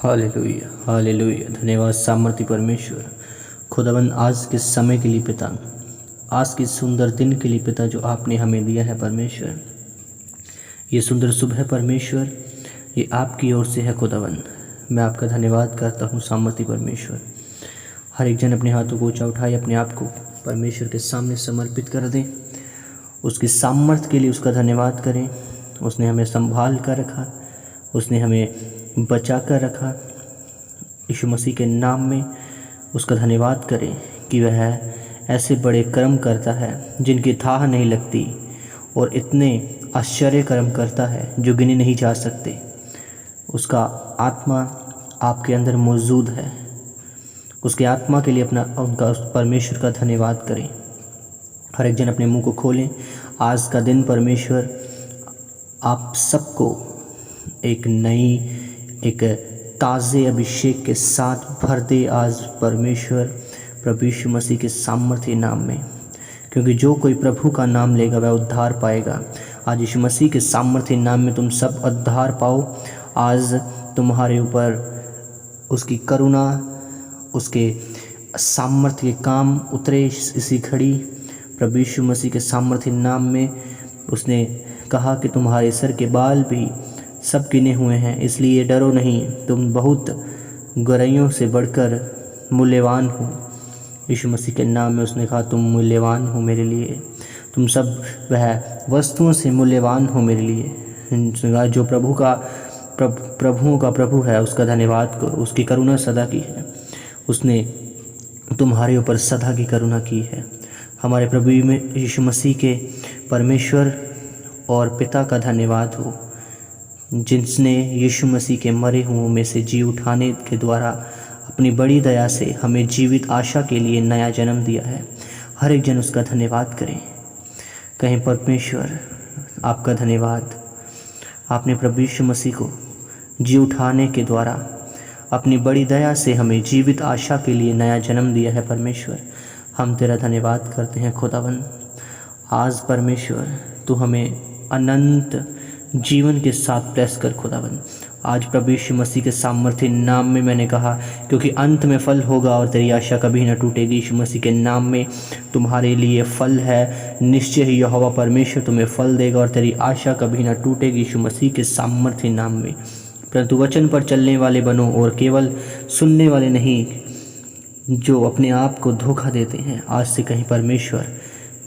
Hallelujah hallelujah. धन्यवाद सामर्थ्य परमेश्वर खुदावन, आज के समय के लिए पिता, आज के सुंदर दिन के लिए पिता जो आपने हमें दिया है परमेश्वर। ये सुंदर सुबह परमेश्वर, ये आपकी ओर से है खुदावन। मैं आपका धन्यवाद करता हूँ सामर्थ्य परमेश्वर। हर एक जन अपने हाथों को ऊंचा उठाए, अपने आप को परमेश्वर के सामने समर्पित कर दें। उसकी सामर्थ्य के लिए उसका धन्यवाद करें। उसने हमें संभाल कर रखा, उसने हमें बचा कर रखा। यीशु मसीह के नाम में उसका धन्यवाद करें कि वह ऐसे बड़े कर्म करता है जिनकी थाह नहीं लगती, और इतने आश्चर्य कर्म करता है जो गिने नहीं जा सकते। उसका आत्मा आपके अंदर मौजूद है। उसके आत्मा के लिए उनका उस परमेश्वर का धन्यवाद करें। हर एक जन अपने मुंह को खोलें। आज का दिन परमेश्वर आप सबको एक ताज़े अभिषेक के साथ भर दे आज परमेश्वर, प्रभु यीशु मसीह के सामर्थ्य नाम में। क्योंकि जो कोई प्रभु का नाम लेगा वह उद्धार पाएगा। आज यीशु मसीह के सामर्थ्य नाम में तुम सब उद्धार पाओ। आज तुम्हारे ऊपर उसकी करुणा, उसके सामर्थ्य के काम उतरे इसी घड़ी। प्रभु यीशु मसीह के सामर्थ्य नाम में उसने कहा कि तुम्हारे सर के बाल भी सब गिने हुए हैं, इसलिए डरो नहीं, तुम बहुत गौरैयों से बढ़कर मूल्यवान हो। यीशु मसीह के नाम में उसने कहा तुम मूल्यवान हो मेरे लिए, तुम सब वह वस्तुओं से मूल्यवान हो मेरे लिए। जो प्रभुओं का प्रभु है उसका धन्यवाद करो। उसकी करुणा सदा की है, उसने तुम्हारे ऊपर सदा की करुणा की है। हमारे प्रभु यीशु मसीह के परमेश्वर और पिता का धन्यवाद हो, जिसने यीशु मसीह के मरे हुओं में से जी उठाने के द्वारा अपनी बड़ी दया से हमें जीवित आशा के लिए नया जन्म दिया है। हर एक जन उसका धन्यवाद करें। कहें परमेश्वर आपका धन्यवाद, आपने प्रभु यीशु मसीह को जी उठाने के द्वारा अपनी बड़ी दया से हमें जीवित आशा के लिए नया जन्म दिया है। परमेश्वर हम तेरा धन्यवाद करते हैं खुदावन। आज परमेश्वर तू हमें अनंत जीवन के साथ प्रेस कर खुदावन। आज प्रभु यीशु मसीह के सामर्थ्य नाम में मैंने कहा, क्योंकि अंत में फल होगा और तेरी आशा कभी न टूटेगी। यीशु मसीह के नाम में तुम्हारे लिए फल है, निश्चय ही यहोवा परमेश्वर तुम्हें फल देगा और तेरी आशा कभी न टूटेगी यीशु मसीह के सामर्थ्य नाम में। परंतु वचन पर चलने वाले बनो और केवल सुनने वाले नहीं, जो अपने आप को धोखा देते हैं। आज से कहीं परमेश्वर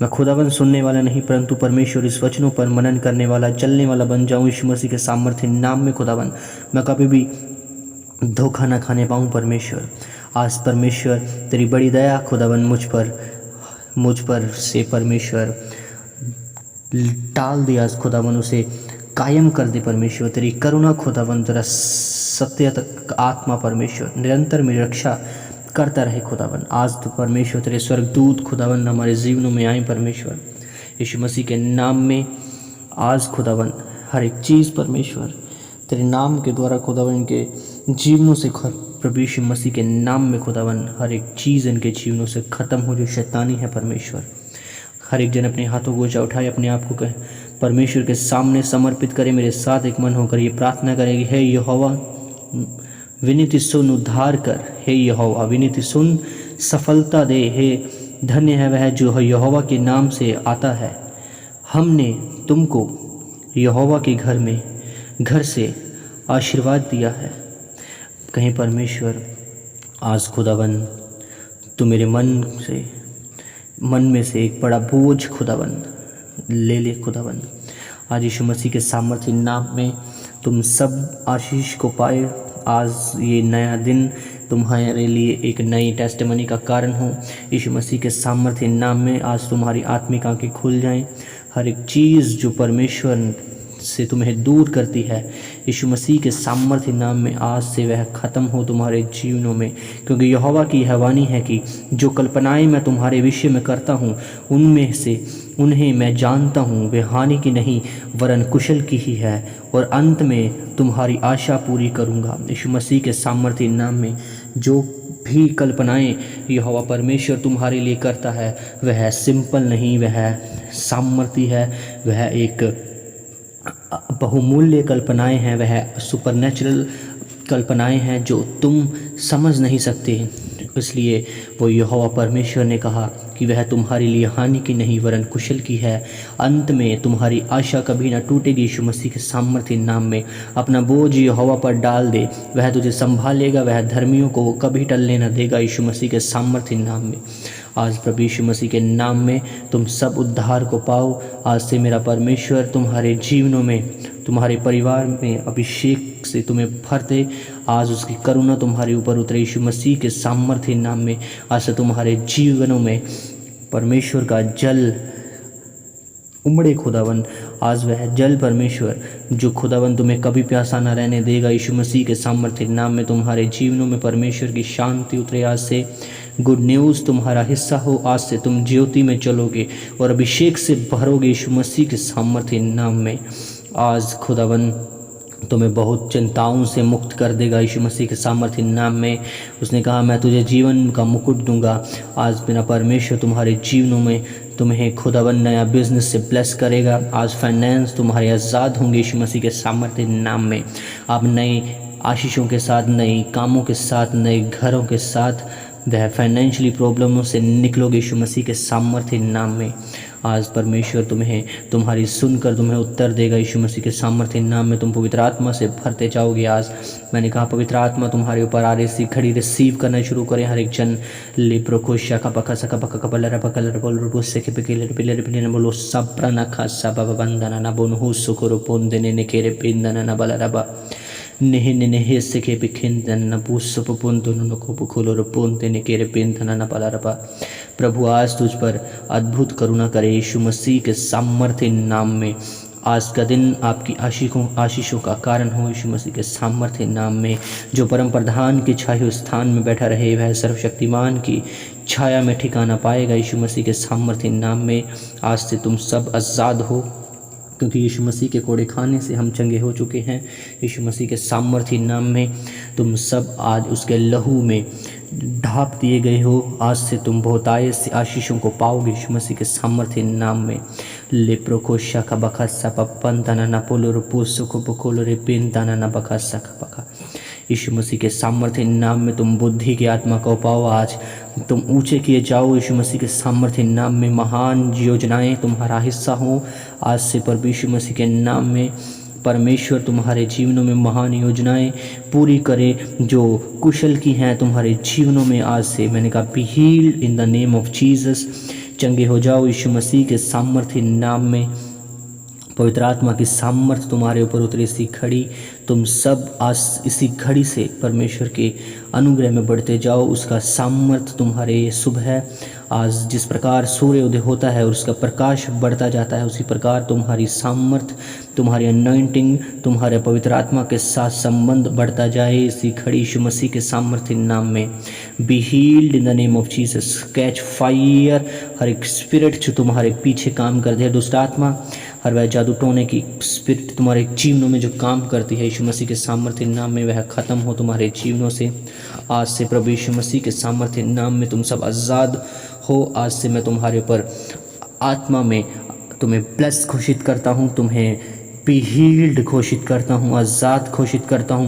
मैं खुदावन सुनने वाला नहीं, परंतु परमेश्वर इस वचनों पर मनन करने वाला, चलने वाला बन जाऊं। यीशु मसीह के सामर्थ्य नाम में खुदावन मैं कभी भी धोखा ना खाने पाऊं। परमेश्वर आज परमेश्वर तेरी बड़ी दया खुदावन मुझ पर से परमेश्वर टाल दिया खुदावन, उसे कायम कर दे परमेश्वर। तेरी करुणा खुदावन, तेरा सत्य तक आत्मा परमेश्वर निरंतर मेरी रक्षा करता रहे खुदावन। आज तो परमेश्वर तेरे स्वर्गदूत खुदावन हमारे जीवनों में आए परमेश्वर, यीशु मसीह के नाम में। आज खुदावन हर एक चीज़ परमेश्वर तेरे नाम के द्वारा खुदावन इनके जीवनों से, प्रभु यीशु मसीह के नाम में खुदावन हर एक चीज़ इनके जीवनों से ख़त्म हो जो शैतानी है परमेश्वर। हर एक जन अपने हाथों को ऊंचा उठाए, अपने आप को कहे परमेश्वर के सामने समर्पित करे। मेरे साथ एक मन होकर ये प्रार्थना करेगी, हे यहोवा विनती सुन, उद्धार कर। हे यहोवा विनती सुन, सफलता दे। हे धन्य है वह जो यहोवा के नाम से आता है। हमने तुमको यहोवा के घर से आशीर्वाद दिया है। कहीं परमेश्वर आज खुदावन तू मेरे मन में से एक बड़ा बोझ खुदावन ले खुदावन। आज यीशु मसीह के सामर्थ्य नाम में तुम सब आशीष को पाए। आज ये नया दिन तुम्हारे लिए एक नई टेस्टिमनी का कारण हो। यीशु मसीह के सामर्थ्य नाम में आज तुम्हारी आत्मिक आंखें खुल जाएं। हर एक चीज़ जो परमेश्वर से तुम्हें दूर करती है, यीशु मसीह के सामर्थ्य नाम में आज से वह ख़त्म हो तुम्हारे जीवनों में। क्योंकि यहोवा की यह वाणी है कि जो कल्पनाएं मैं तुम्हारे विषय में करता हूँ उनमें से उन्हें मैं जानता हूँ, वे हानि की नहीं वरन कुशल की ही है, और अंत में तुम्हारी आशा पूरी करूँगा। यीशु मसीह के सामर्थ्य नाम में जो भी कल्पनाएं यहोवा परमेश्वर तुम्हारे लिए करता है वह सिंपल नहीं, वह सामर्थ्य है, वह एक बहुमूल्य कल्पनाएं हैं, वह सुपरनेचुरल कल्पनाएं हैं जो तुम समझ नहीं सकते। इसलिए वो यहोवा परमेश्वर ने कहा कि वह तुम्हारे लिए हानि की नहीं वरन कुशल की है। अंत में तुम्हारी आशा कभी ना टूटेगी। यीशु मसीह के सामर्थ्य नाम में अपना बोझ यहोवा पर डाल दे, वह तुझे संभालेगा, वह धर्मियों को कभी टलने न देगा। यीशु मसीह के सामर्थ्य नाम में आज प्रभु यीशु मसीह के नाम में तुम सब उद्धार को पाओ। आज से मेरा परमेश्वर तुम्हारे जीवनों में, तुम्हारे परिवार में अभिषेक से तुम्हें भर दे। आज उसकी करुणा तुम्हारे ऊपर उतरे यीशु मसीह के सामर्थ्य नाम में। आज से तुम्हारे जीवनों में परमेश्वर का जल उमड़े खुदावन। आज वह जल परमेश्वर जो खुदावन तुम्हें कभी प्यासा न रहने देगा। यीशु मसीह के सामर्थ्य नाम में तुम्हारे जीवनों में परमेश्वर की शांति उतरे। आज से गुड न्यूज़ तुम्हारा हिस्सा हो। आज से तुम ज्योति में चलोगे और अभिषेक से भरोगे यीशु मसीह के सामर्थ्य नाम में। आज खुदावन तुम्हें बहुत चिंताओं से मुक्त कर देगा यीशु मसीह के सामर्थ्य नाम में। उसने कहा मैं तुझे जीवन का मुकुट दूंगा। आज मेरा परमेश्वर तुम्हारे जीवनों में तुम्हें खुदावन नया बिजनेस से ब्लेस करेगा। आज फाइनेंस तुम्हारे आज़ाद होंगे यीशु मसीह के सामर्थ्य नाम में। आप नए आशीषों के साथ, नए कामों के साथ, नए घरों के साथ वह फाइनेंशियली प्रॉब्लमों से निकलोगे यीशु मसीह के सामर्थ्य नाम में। आज परमेश्वर तुम्हें तुम्हारी सुनकर तुम्हें उत्तर देगा यीशु मसीह के सामर्थ्य नाम में। तुम पवित्र आत्मा से भरते जाओगे। आज मैंने कहा पवित्र आत्मा तुम्हारे ऊपर आ रही खड़ी रिसीव करना शुरू करें। हर एक जन लिप्रो कोशा का पका सका पका कपलर पकलर बोल रुसे के पिलर पिलर पिलर बोलो सब प्रना खासा बाबा बंदना ना बोन हो सुकुरो पोन देने ने केरे पिंदना ना बलरबा नेहे नेहे से के पिखिंदन न पूस पुन दोनों को पुखोलो रोपोन देने केरे पिंदना ना बलरबा। प्रभु आज तुझ पर अद्भुत करुणा करे यीशु मसीह के सामर्थ्य नाम में। आज का दिन आपकी आशीषों का कारण हो यीशु मसीह के सामर्थ्य नाम में। जो परम प्रधान की छाया स्थान में बैठा रहे वह सर्वशक्तिमान की छाया में ठिकाना पाएगा यीशु मसीह के सामर्थ्य नाम में। आज से तुम सब आज़ाद हो क्योंकि यीशु मसीह के कोड़े खाने से हम चंगे हो चुके हैं। यीशु मसीह के सामर्थ्य नाम में तुम सब आज उसके लहू में ढाप दिए गए हो। आज से तुम बहुतायत से आशीषों को पाओगे यीशु मसीह के सामर्थ्य नाम में। लेप्रो को शका बखा सपन तना ना पोलो रुपो सुखो बकोलो रे पेन तना ना बखा सका बखा। यीशु मसीह के सामर्थ्य नाम में तुम बुद्धि की आत्मा को पाओ। आज तुम ऊंचे किए जाओ यीशु मसीह के सामर्थ्य नाम में। महान योजनाएं तुम्हारा हिस्सा हो। आज से प्रभु यीशु मसीह के नाम में परमेश्वर तुम्हारे जीवनों में महान योजनाएं पूरी करे जो कुशल की हैं तुम्हारे जीवनों में। आज से मैंने कहा be healed in the name of Jesus. चंगे हो जाओ यीशु मसीह के सामर्थ्य नाम में। पवित्र आत्मा की सामर्थ्य तुम्हारे ऊपर उतरी सी खड़ी। तुम सब आज इसी घड़ी से परमेश्वर के अनुग्रह में बढ़ते जाओ। उसका सामर्थ्य तुम्हारे सुबह आज जिस प्रकार सूर्य उदय होता है और उसका प्रकाश बढ़ता जाता है उसी प्रकार तुम्हारी सामर्थ्य, तुम्हारी अनॉइंटिंग, तुम्हारे पवित्र आत्मा के साथ संबंध बढ़ता जाए इसी खड़ी यीशु मसीह के सामर्थ्य नाम में। Be healed in the name of Jesus. Catch fire. हर एक स्पिरिट जो तुम्हारे पीछे काम करती है, दुष्ट आत्मा, हर वह जादू टोने की स्पिरिट तुम्हारे जीवनों में जो काम करती है यीशु मसीह के सामर्थ्य नाम में वह ख़त्म हो तुम्हारे जीवनों से। आज से प्रभु यीशु मसीह के सामर्थ्य नाम में तुम सब आज़ाद हो। आज से मैं तुम्हारे ऊपर आत्मा में तुम्हें ब्लेस घोषित करता हूँ, तुम्हें बी हील्ड घोषित करता हूँ, आज़ाद घोषित करता हूँ।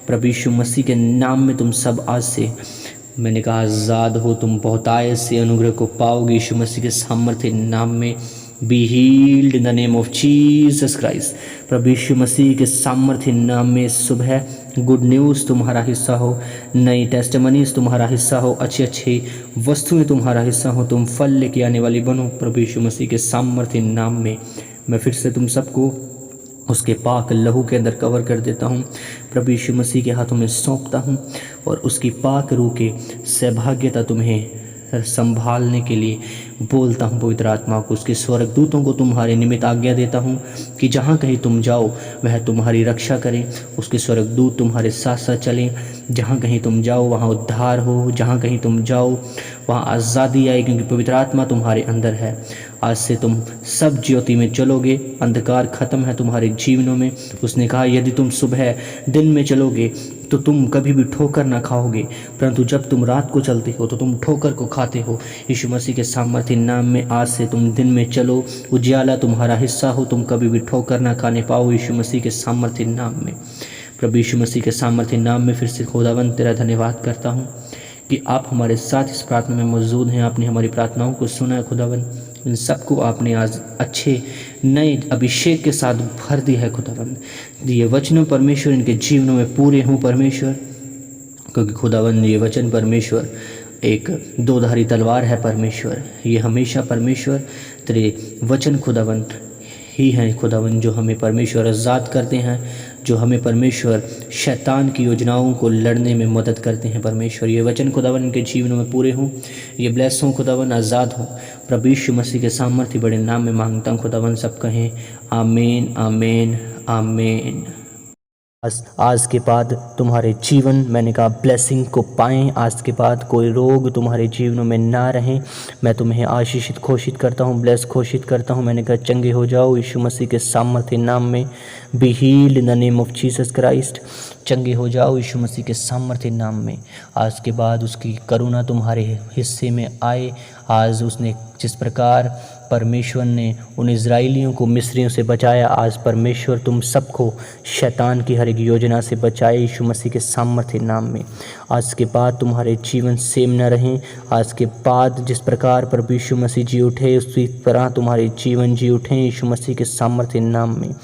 प्रभु यीशु मसीह के नाम में तुम सब आज से मैंने कहा आज़ाद हो। तुम बहुतायत से अनुग्रह को पाओगे यीशु मसीह के सामर्थ्य नाम में। Be healed in the name of Jesus Christ. प्रभु यीशु मसीह के सामर्थ्य नाम में सुबह गुड न्यूज़ तुम्हारा हिस्सा हो, नई टेस्टिमनीज तुम्हारा हिस्सा हो, अच्छी अच्छी वस्तुएं तुम्हारा हिस्सा हो, तुम फल लेके आने वाली बनो प्रभु यीशु मसीह के सामर्थ्य नाम में। मैं फिर से तुम सबको उसके पाक लहू के अंदर कवर कर देता हूँ, प्रभु यीशु मसीह के हाथों में सौंपता हूँ और उसकी पाक रूह के सौभाग्यता तुम्हें संभालने के लिए बोलता हूँ। पवित्र आत्मा को, उसके स्वर्गदूतों को तुम्हारे निमित्त आज्ञा देता हूँ कि जहाँ कहीं तुम जाओ वह तुम्हारी रक्षा करें। उसके स्वर्गदूत तुम्हारे साथ साथ चलें। जहाँ कहीं तुम जाओ वहाँ उद्धार हो, जहाँ कहीं तुम जाओ वहाँ आज़ादी आए क्योंकि पवित्र आत्मा तुम्हारे अंदर है। आज से तुम सब ज्योति में चलोगे, अंधकार खत्म है तुम्हारे जीवनों में। उसने कहा यदि तुम सुबह दिन में चलोगे तो तुम कभी भी ठोकर ना खाओगे, परंतु जब तुम रात को चलते हो तो तुम ठोकर को खाते हो। यीशु मसीह के सामर्थ्य नाम में आज से तुम दिन में चलो, उजियाला तुम्हारा हिस्सा हो, तुम कभी भी ठोकर ना खाने पाओ यीशु मसीह के सामर्थ्य नाम में। प्रभु यीशु मसीह के सामर्थ्य नाम में फिर से खुदावन तेरा धन्यवाद करता हूँ कि आप हमारे साथ इस प्रार्थना में मौजूद हैं। आपने हमारी प्रार्थनाओं को सुना है खुदावन, इन सबको आपने आज अच्छे नए अभिषेक के साथ भर दिया है खुदावन। ये वचनों परमेश्वर इनके जीवनों में पूरे हों परमेश्वर, क्योंकि खुदावन ये वचन परमेश्वर एक दोधारी तलवार है परमेश्वर। ये हमेशा परमेश्वर तेरे वचन खुदावन ही हैं खुदावन, जो हमें परमेश्वर आज़ाद करते हैं, जो हमें परमेश्वर शैतान की योजनाओं को लड़ने में मदद करते हैं परमेश्वर। ये वचन खुदावन इनके जीवनों में पूरे हों, ये ब्लेस हों खुदावन, आज़ाद हों। प्रभु यीशु मसीह के सामर्थ्य बड़े नाम में मांगता हूँ खुदावन, सब कहें आमीन आमीन आमीन। आज के बाद तुम्हारे जीवन, मैंने कहा ब्लेसिंग को पाएं। आज के बाद कोई रोग तुम्हारे जीवनों में ना रहें। मैं तुम्हें आशीषित घोषित करता हूं, ब्लेस घोषित करता हूं। मैंने कहा चंगे हो जाओ यीशु मसीह के सामर्थ्य नाम में। Be healed in the name of Jesus Christ. चंगे हो जाओ यीशु मसीह के सामर्थ्य नाम में। आज के बाद उसकी करुणा तुम्हारे हिस्से में आए। आज उसने जिस प्रकार परमेश्वर ने उन इज़राइलियों को मिस्रियों से बचाया, आज परमेश्वर तुम सबको शैतान की हर एक योजना से बचाए यीशु मसीह के सामर्थ्य नाम में। आज के बाद तुम्हारे जीवन सेम न रहें। आज के बाद जिस प्रकार प्रभु यीशु मसीह जी उठे, उसी तरह तुम्हारे जीवन जी उठें यीशु मसीह के सामर्थ्य नाम में।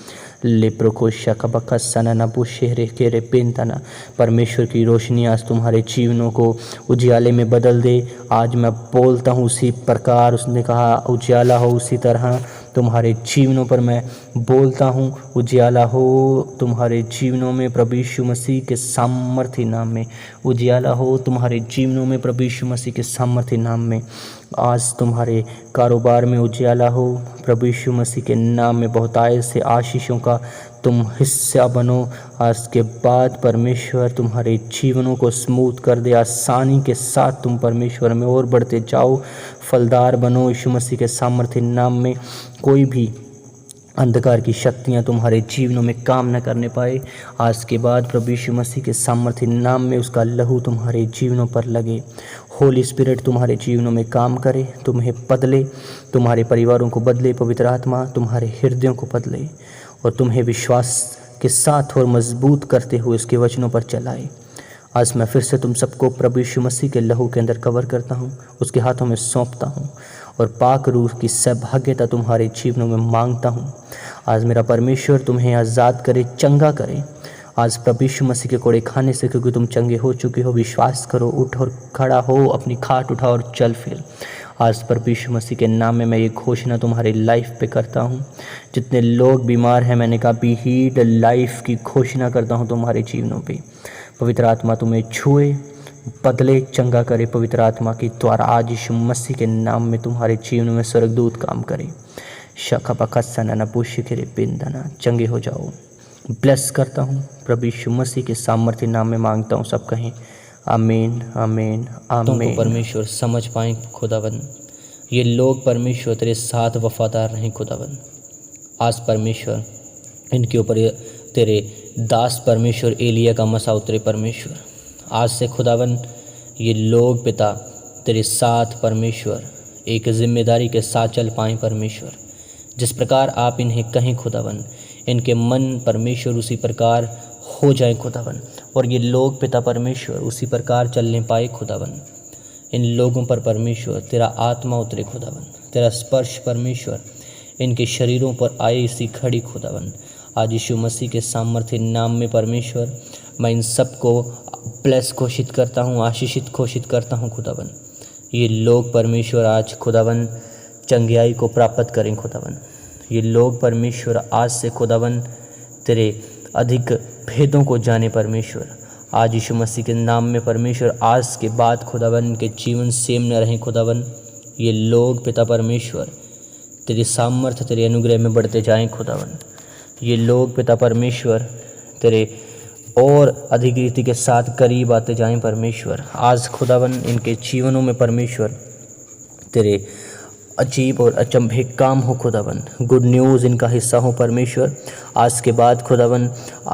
लेप्रोकोशकबकसननबुशेरेकेरेपेंतना। परमेश्वर की रोशनी आज तुम्हारे जीवनों को उजियाले में बदल दे। आज मैं बोलता हूँ उसी प्रकार उसने कहा उजियाला हो, उसी तरह तुम्हारे जीवनों पर मैं बोलता हूँ उजियाला हो तुम्हारे जीवनों में प्रभु यीशु मसीह के सामर्थ्य नाम में। उजियाला हो तुम्हारे जीवनों में प्रभु यीशु मसीह के सामर्थ्य नाम में। आज तुम्हारे कारोबार में उजियाला हो प्रभु यीशु मसीह के नाम में। बहुतायत से आशीषों का तुम हिस्सा बनो। आज के बाद परमेश्वर तुम्हारे जीवनों को स्मूथ कर दे। आसानी के साथ तुम परमेश्वर में और बढ़ते जाओ, फलदार बनो यीशु मसीह के सामर्थ्य नाम में। कोई भी अंधकार की शक्तियाँ तुम्हारे जीवनों में काम न करने पाए। आज के बाद प्रभु यीशु मसीह के सामर्थ्य नाम में उसका लहू तुम्हारे जीवनों पर लगे। होली स्पिरिट तुम्हारे जीवनों में काम करे, तुम्हें बदले, तुम्हारे परिवारों को बदले। पवित्र आत्मा तुम्हारे हृदयों को बदले और तुम्हें विश्वास के साथ और मजबूत करते हुए इसके वचनों पर चलाए। आज मैं फिर से तुम सबको प्रभु यीशु मसीह के लहू के अंदर कवर करता हूँ, उसके हाथों में सौंपता हूँ और पाक रूह की सहभागिता तुम्हारे जीवनों में मांगता हूँ। आज मेरा परमेश्वर तुम्हें आज़ाद करे, चंगा करे। आज प्रभु यीशु मसीह के कोड़े खाने से, क्योंकि तुम चंगे हो चुके हो, विश्वास करो, उठ और खड़ा हो, अपनी खाट उठाओ और चल फिर। आज प्रभु यीशु मसीह के नाम में मैं ये घोषणा तुम्हारी लाइफ पे करता हूँ। जितने लोग बीमार हैं, मैंने कहा बी हील्ड लाइफ की घोषणा करता हूँ तुम्हारे जीवनों पे। पवित्र आत्मा तुम्हें छुए, बदले, चंगा करे। पवित्र आत्मा की द्वारा आज यीशु मसीह के नाम में तुम्हारे जीवन में स्वर्गदूत काम करे। शखबकसननबुशेरेपेंतना। चंगे हो जाओ। ब्लेस करता हूँ प्रभु यीशु मसीह के सामर्थ्य नाम में मांगता हूँ। सब कहें आमीन आमीन आमीन। परमेश्वर समझ पाएँ खुदावन, ये लोग परमेश्वर तेरे साथ वफादार रहें खुदावन। आज परमेश्वर इनके ऊपर तेरे दास परमेश्वर एलिया का मसा उतरे परमेश्वर। आज से खुदावन ये लोग पिता तेरे साथ परमेश्वर एक जिम्मेदारी के साथ चल पाएँ परमेश्वर। जिस प्रकार आप इन्हें कहें खुदावन, इनके मन परमेश्वर उसी प्रकार हो जाए खुदावन, और ये लोग पिता परमेश्वर उसी प्रकार चलने पाए खुदावन। इन लोगों पर परमेश्वर तेरा आत्मा उतरे खुदावन, तेरा स्पर्श परमेश्वर इनके शरीरों पर आए इसी खड़ी खुदावन। आज यीशु मसीह के सामर्थ्य नाम में परमेश्वर मैं इन सब को ब्लेस घोषित करता हूँ, आशीषित घोषित करता हूँ खुदावन। ये लोग परमेश्वर आज खुदावन चंगियाई को प्राप्त करें खुदावन। ये लोग परमेश्वर आज से खुदावन तेरे अधिक भेदों को जाने परमेश्वर। आज यीशु मसीह के नाम में परमेश्वर आज के बाद खुदावन के जीवन सेम न रहें खुदावन। ये लोग पिता परमेश्वर तेरे सामर्थ्य तेरे अनुग्रह में बढ़ते जाएं खुदावन। ये लोग पिता परमेश्वर तेरे और अधिक रीति के साथ करीब आते जाएं परमेश्वर। आज खुदावन इनके जीवनों में परमेश्वर तेरे अजीब और अचंभे काम हो खुदावन। गुड न्यूज़ इनका हिस्सा हो परमेश्वर। आज के बाद खुदावन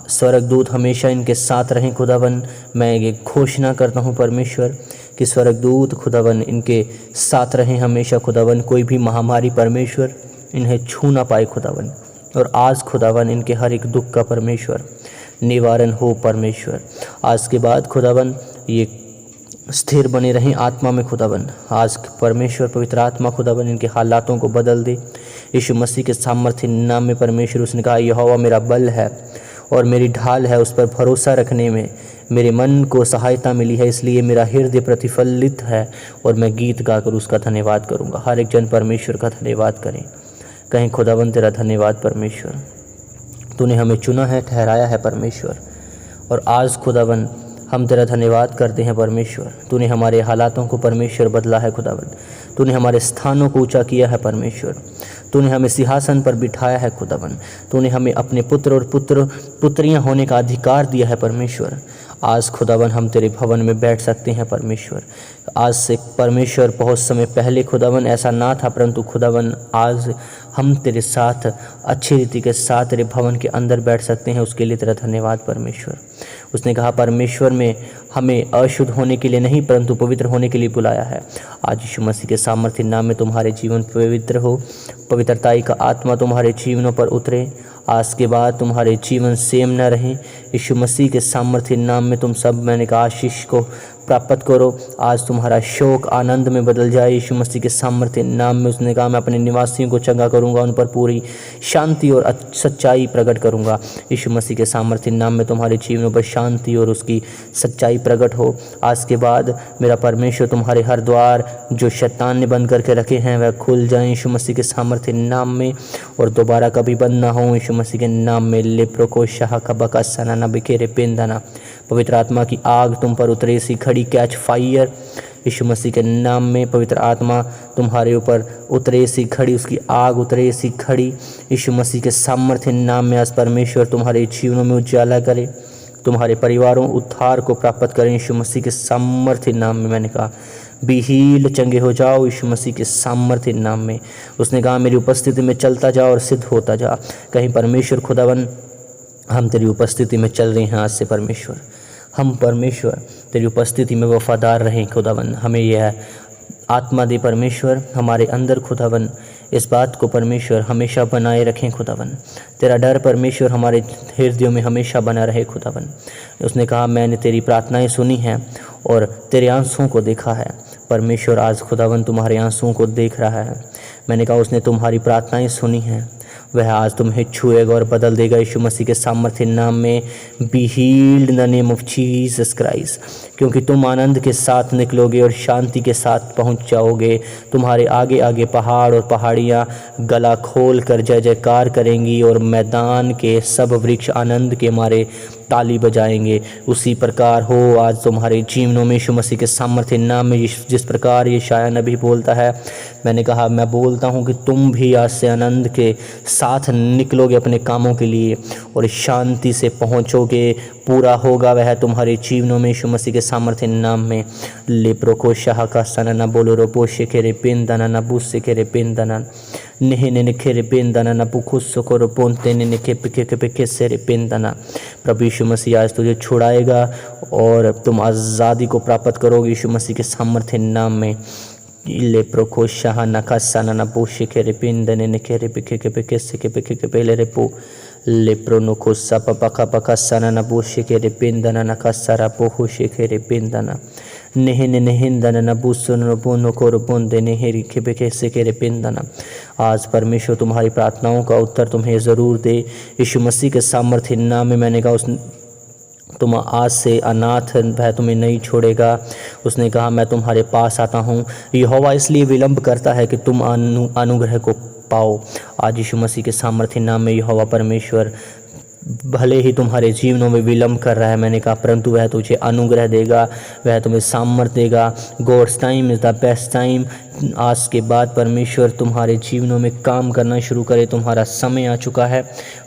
स्वर्गदूत हमेशा इनके साथ रहें खुदावन। मैं ये घोषणा करता हूँ परमेश्वर कि स्वर्गदूत खुदावन इनके साथ रहें हमेशा खुदावन। कोई भी महामारी परमेश्वर इन्हें छू ना पाए खुदावन। और आज खुदावन इनके हर एक दुख का परमेश्वर निवारण हो परमेश्वर। आज के बाद खुदावन ये स्थिर बने रहें आत्मा में खुदावन। आज परमेश्वर पवित्र आत्मा खुदावन इनके हालातों को बदल दे यीशु मसीह के सामर्थ्य नाम में परमेश्वर। उसने कहा यहोवा मेरा बल है और मेरी ढाल है, उस पर भरोसा रखने में मेरे मन को सहायता मिली है, इसलिए मेरा हृदय प्रतिफलित है और मैं गीत गाकर उसका धन्यवाद करूँगा। हर एक जन परमेश्वर का धन्यवाद करें, कहीं खुदावन तेरा धन्यवाद परमेश्वर, तूने हमें चुना है, ठहराया है परमेश्वर। और आज खुदावन हम तेरा धन्यवाद करते हैं परमेश्वर। तूने हमारे हालातों को परमेश्वर बदला है खुदावन, तूने हमारे स्थानों को ऊंचा किया है परमेश्वर, तूने हमें सिंहासन पर बिठाया है खुदावन, तूने हमें अपने पुत्र और पुत्रियां होने का अधिकार दिया है परमेश्वर। आज खुदावन हम तेरे भवन में बैठ सकते हैं परमेश्वर। आज से परमेश्वर बहुत समय पहले खुदावन ऐसा ना था, परंतु खुदावन आज हम तेरे साथ अच्छी रीति के साथ तेरे भवन के अंदर बैठ सकते हैं, उसके लिए तेरा धन्यवाद परमेश्वर। उसने कहा परमेश्वर में हमें अशुद्ध होने के लिए नहीं परंतु पवित्र होने के लिए बुलाया है। आज यीशु मसीह के सामर्थ्य नाम में तुम्हारे जीवन पवित्र हो, पवित्रताई का आत्मा तुम्हारे जीवनों पर उतरे। आज के बाद तुम्हारे जीवन सेम न रहें। यीशु मसीह के सामर्थ्य नाम में तुम सब मैंने कहा आशीष को प्राप्त करो। आज तुम्हारा शोक आनंद में बदल जाए यीशु मसीह के सामर्थ्य नाम में। उसने कहा मैं अपने निवासियों को चंगा करूंगा, उन पर पूरी शांति और सच्चाई प्रकट करूंगा। यीशु मसीह के सामर्थ्य नाम में तुम्हारे जीवनों पर शांति और उसकी सच्चाई प्रकट हो। आज के बाद मेरा परमेश्वर तुम्हारे हर द्वार जो शैतान ने बंद करके रखे हैं वह खुल जाएं यीशु मसीह के सामर्थ्य नाम में, और दोबारा कभी बंद ना हो यीशु मसीह के नाम में। लेप्रो को शाह कबका सनाना बिखेरे पेंदाना, पवित्र आत्मा की आग तुम पर उतरे सी खड़ी, कैच फायर यीशु मसीह के नाम में। पवित्र आत्मा तुम्हारे ऊपर उतरे सी खड़ी, उसकी आग उतरे सी खड़ी यीशु मसीह के सामर्थ्य नाम में। आज परमेश्वर तुम्हारे जीवनों में उजाला करे, तुम्हारे परिवारों उद्धार को प्राप्त करें यीशु मसीह के सामर्थ्य नाम में। मैंने कहा बी हील, चंगे हो जाओ यीशु मसीह के सामर्थ्य नाम में। उसने कहा मेरी उपस्थिति में चलता जा और सिद्ध होता जा। कहीं परमेश्वर खुदावन हम तेरी उपस्थिति में चल रहे हैं आज से परमेश्वर, हम परमेश्वर तेरी उपस्थिति में वफादार रहें खुदावन। हमें यह आत्मा दे परमेश्वर हमारे अंदर खुदावन, इस बात को परमेश्वर हमेशा बनाए रखें खुदावन। तेरा डर परमेश्वर हमारे हृदयों में हमेशा बना रहे खुदावन। उसने कहा मैंने तेरी प्रार्थनाएं सुनी हैं और तेरे आंसुओं को देखा है परमेश्वर। आज खुदावन तुम्हारे आंसुओं को देख रहा है। मैंने कहा उसने तुम्हारी प्रार्थनाएं सुनी हैं, वह आज तुम्हें छुएगा और बदल देगा यीशु मसीह के सामर्थ्य नाम में। Be healed in the name of Jesus Christ, क्योंकि तुम आनंद के साथ निकलोगे और शांति के साथ पहुंच जाओगे। तुम्हारे आगे आगे पहाड़ और पहाड़ियां गला खोल कर जय जयकार करेंगी और मैदान के सब वृक्ष आनंद के मारे ताली बजाएंगे। उसी प्रकार हो आज तुम्हारे जीवनों में यीशु मसीह के सामर्थ्य नाम में। जिस प्रकार ये शाया नबी बोलता है, मैंने कहा मैं बोलता हूँ कि तुम भी आज से आनंद के साथ निकलोगे अपने कामों के लिए और शांति से पहुँचोगे। पूरा होगा वह तुम्हारे जीवनों में यीशु मसीह के सामर्थ्य नाम में। लेप्रो को शाह का सना बोलो रो पोषे के रे पेन दाना न बुस्से के रे पेन दाना नेहे ने खेरे पेन दाना न पुखुस्सो को रो पोनते ने खे पिके के पिके से रे पेन दाना। प्रभु यीशु मसीह आज तुझे छुड़ाएगा और तुम आज़ादी को प्राप्त करोगे यीशु मसीह के सामर्थ्य नाम में। लेप्रो को शाह नखा सना न पोषे के रे पेन दने ने खेरे पिके के पिके से के पिके के पहले रे पो लेप्रो नो को सप पका पका सना न बोशे के रे पेन दना न का सारा पोहो शे के रे पेन दना नेहने नेहिंदन न बुसन बोनो को रोपन दे नेहरी के बेके से के रे पेन दना। आज परमेश्वर तुम्हारी प्रार्थनाओं का उत्तर तुम्हें ज़रूर दे यीशु मसीह के सामर्थ्य नाम में। मैंने कहा तुम आज से अनाथ वह तुम्हें नहीं छोड़ेगा। उसने कहा मैं तुम्हारे पास आता हूँ। यहोवा इसलिए विलंब करता है कि तुम अनुग्रह को पाओ। आज यीशु मसीह के सामर्थ्य नाम में यहोवा परमेश्वर भले ही तुम्हारे जीवनों में विलंब कर रहा है, मैंने कहा परंतु वह तुझे अनुग्रह देगा, वह तुम्हें सामर्थ्य देगा। God's time is the best time. आज के बाद परमेश्वर तुम्हारे जीवनों में काम करना शुरू करे। तुम्हारा समय आ चुका है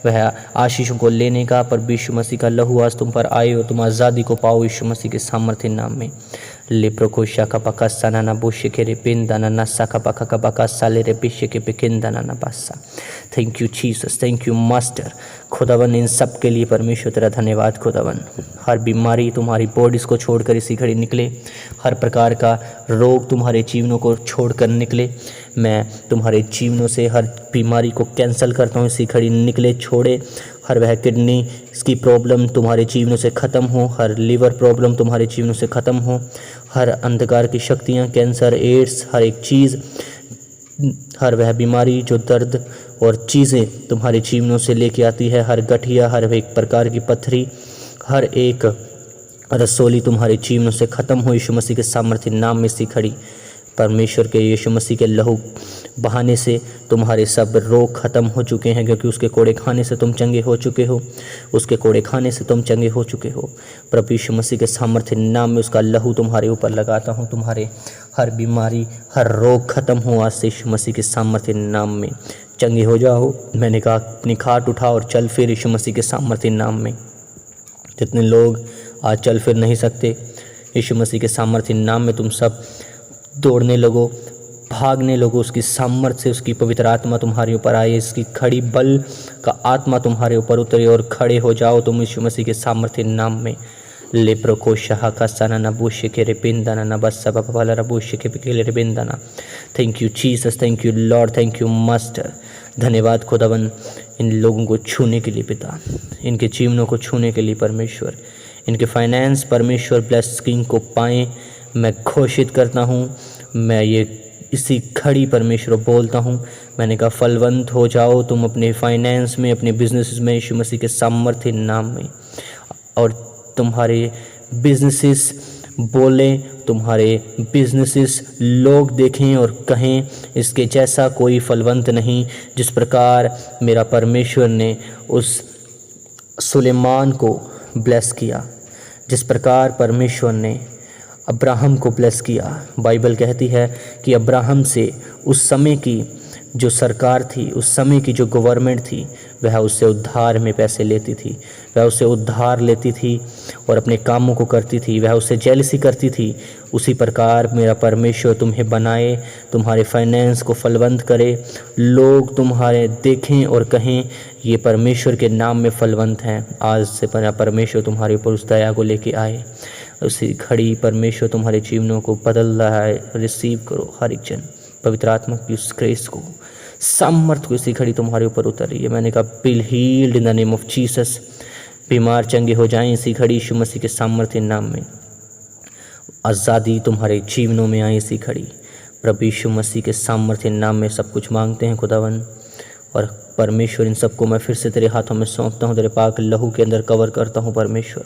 वह आशीषों को लेने का। पर यीशु मसीह का लहू आज तुम पर आए और तुम आज़ादी को पाओ यीशु मसीह के सामर्थ्य नाम में। लेप्रो शाखा पका सना ना बुशे के रे पिन दाना ना साखा पका का पका साले रे पिशे के पिकिन दाना ना पासा। Thank you Jesus, thank you master. खुदावन इन सब के लिए परमेश्वर तेरा धन्यवाद खुदावन। हर बीमारी तुम्हारी बॉडीज को छोड़कर इसी घड़ी निकले, हर प्रकार का रोग तुम्हारे जीवनों को छोड़कर निकले। मैं तुम्हारे जीवनों से हर बीमारी को कैंसिल करता हूँ, इसी घड़ी निकले छोड़े। हर वह किडनी इसकी प्रॉब्लम तुम्हारे जीवनों से ख़त्म हो, हर लीवर प्रॉब्लम तुम्हारे जीवनों से ख़त्म हो, हर अंधकार की शक्तियाँ, कैंसर, एड्स, हर एक चीज़, हर वह बीमारी जो दर्द और चीज़ें तुम्हारे जीवनों से लेके आती है, हर गठिया, हर एक प्रकार की पत्थरी, हर एक रसोली तुम्हारे जीवनों से ख़त्म हो यीशु मसीह के सामर्थ्य नाम में सी खड़ी। परमेश्वर के यीशु मसीह के लहू बहाने से तुम्हारे सब रोग ख़त्म हो चुके हैं, क्योंकि उसके कोड़े खाने से तुम चंगे हो चुके हो, उसके कोड़े खाने से तुम चंगे हो चुके हो। प्रभु यीशु मसीह के सामर्थ्य नाम में उसका लहू तुम्हारे ऊपर लगाता हूँ। तुम्हारे हर बीमारी, हर रोग ख़त्म हो आज से यीशु मसीह के सामर्थ्य नाम में। चंगे हो जाओ। मैंने कहा अपनी खाट उठा और चल फिर यीशु मसीह के सामर्थ्य नाम में। जितने लोग आज चल फिर नहीं सकते, यीशु मसीह के सामर्थ्य नाम में तुम सब दौड़ने लगो, भागने लगो। उसकी सामर्थ्य से उसकी पवित्र आत्मा तुम्हारे ऊपर आए, इसकी खड़ी बल का आत्मा तुम्हारे ऊपर उतरे और खड़े हो जाओ तुम यीशु मसीह के सामर्थ्य नाम में। लेप्रो को शाह का सना न बुश के रे बिंदना न बस सब वाला रबुश के पिकेले रे बिंदना। Thank you Jesus, thank you lord, thank you master. धन्यवाद खुदावन इन लोगों को छूने के लिए पिता, इनके जीवनों को छूने के लिए परमेश्वर, इनके फाइनेंस परमेश्वर ब्लेसिंग को पाएँ। मैं घोषित करता हूँ, मैं ये इसी खड़ी परमेश्वर बोलता हूँ, मैंने कहा फलवंत हो जाओ तुम अपने फाइनेंस में, अपने बिजनेस में यीशु मसीह के सामर्थ्य नाम में। और तुम्हारे बिजनेसेस बोलें, तुम्हारे बिजनेसेस लोग देखें और कहें इसके जैसा कोई फलवंत नहीं। जिस प्रकार मेरा परमेश्वर ने उस सुलेमान को ब्लेस किया, जिस प्रकार परमेश्वर ने अब्राहम को ब्लेस किया। बाइबल कहती है कि अब्राहम से उस समय की जो सरकार थी, उस समय की जो गवर्नमेंट थी, वह उससे उद्धार में पैसे लेती थी, वह उससे उद्धार लेती थी और अपने कामों को करती थी, वह उससे जेलसी करती थी। उसी प्रकार मेरा परमेश्वर तुम्हें बनाए, तुम्हारे फाइनेंस को फलवंत करे, लोग तुम्हारे देखें और कहें ये परमेश्वर के नाम में फलवंत हैं। आज से मेरा परमेश्वर तुम्हारे ऊपर उस दया को लेके आए। उसी घड़ी परमेश्वर तुम्हारे जीवनों को बदल रहा है। रिसीव करो हर एक जन पवित्र आत्मा की उस ग्रेस को, सामर्थ को इसी घड़ी तुम्हारे ऊपर उतर रही है। मैंने कहा bill heeled in the name of Jesus. बीमार चंगे हो जाएं इसी घड़ी यीशु मसीह के सामर्थ्य नाम में। आज़ादी तुम्हारे जीवनों में आई इसी घड़ी प्रभु यीशु मसीह के सामर्थ्य नाम में सब कुछ मांगते हैं खुदावन। और परमेश्वर इन सबको मैं फिर से तेरे हाथों में सौंपता हूँ, तेरे पाक लहू के अंदर कवर करता हूँ परमेश्वर।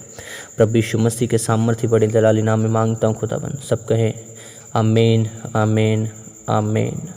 प्रभु यीशु मसीह के सामर्थ्य बड़े दलाली नाम में मांगता हूँ खुदावन। सब कहें आमीन, आमीन, आमीन।